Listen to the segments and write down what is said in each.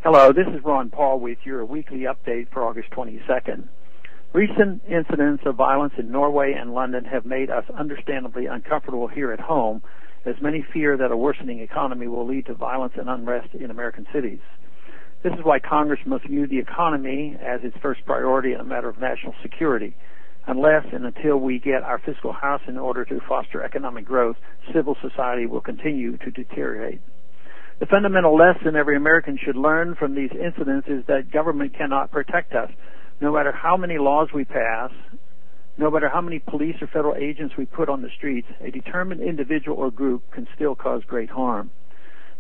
Hello, this is Ron Paul with your weekly update for August 22nd. Recent incidents of violence in Norway and London have made us understandably uncomfortable here at home, as many fear that a worsening economy will lead to violence and unrest in American cities. This is why Congress must view the economy as its first priority in a matter of national security. Unless and until we get our fiscal house in order to foster economic growth, civil society will continue to deteriorate. The fundamental lesson every American should learn from these incidents is that government cannot protect us. No matter how many laws we pass, no matter how many police or federal agents we put on the streets, a determined individual or group can still cause great harm.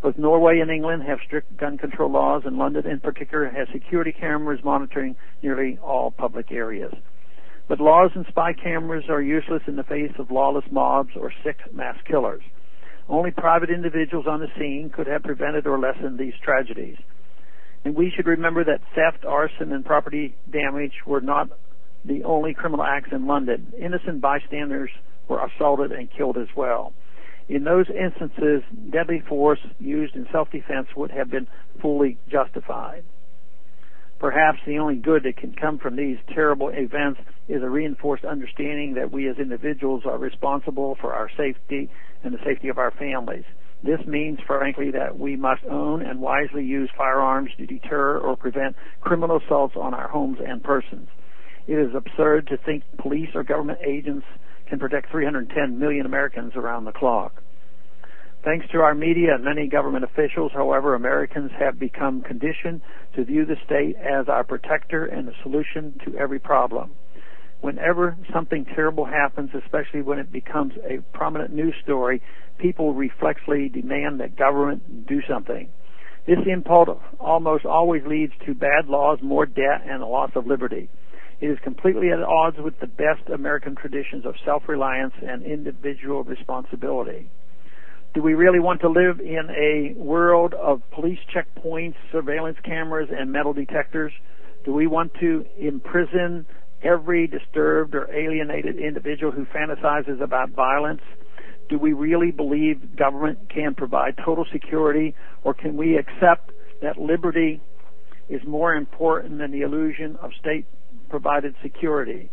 Both Norway and England have strict gun control laws, and London in particular has security cameras monitoring nearly all public areas. But laws and spy cameras are useless in the face of lawless mobs or sick mass killers. Only private individuals on the scene could have prevented or lessened these tragedies. And we should remember that theft, arson, and property damage were not the only criminal acts in London. Innocent bystanders were assaulted and killed as well. In those instances, deadly force used in self-defense would have been fully justified. Perhaps the only good that can come from these terrible events is a reinforced understanding that we as individuals are responsible for our safety and the safety of our families. This means, frankly, that we must own and wisely use firearms to deter or prevent criminal assaults on our homes and persons. It is absurd to think police or government agents can protect 310 million Americans around the clock. Thanks to our media and many government officials, however, Americans have become conditioned to view the state as our protector and the solution to every problem. Whenever something terrible happens, especially when it becomes a prominent news story, people reflexively demand that government do something. This impulse almost always leads to bad laws, more debt, and a loss of liberty. It is completely at odds with the best American traditions of self-reliance and individual responsibility. Do we really want to live in a world of police checkpoints, surveillance cameras, and metal detectors? Do we want to imprison every disturbed or alienated individual who fantasizes about violence? Do we really believe government can provide total security, or can we accept that liberty is more important than the illusion of state-provided security?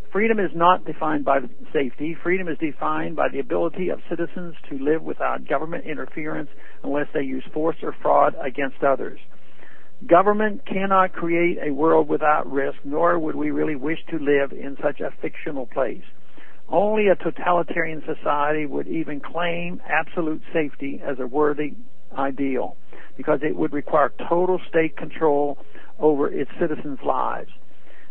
Freedom is not defined by safety. Freedom is defined by the ability of citizens to live without government interference unless they use force or fraud against others. Government cannot create a world without risk, nor would we really wish to live in such a fictional place. Only a totalitarian society would even claim absolute safety as a worthy ideal, because it would require total state control over its citizens' lives.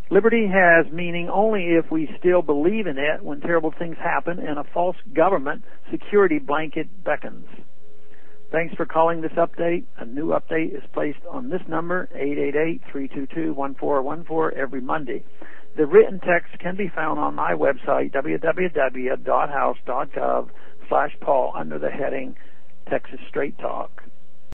Liberty has meaning only if we still believe in it when terrible things happen and a false government security blanket beckons. Thanks for calling this update. A new update is placed on this number, 888-322-1414, every Monday. The written text can be found on my website, www.house.gov/Paul, under the heading Texas Straight Talk.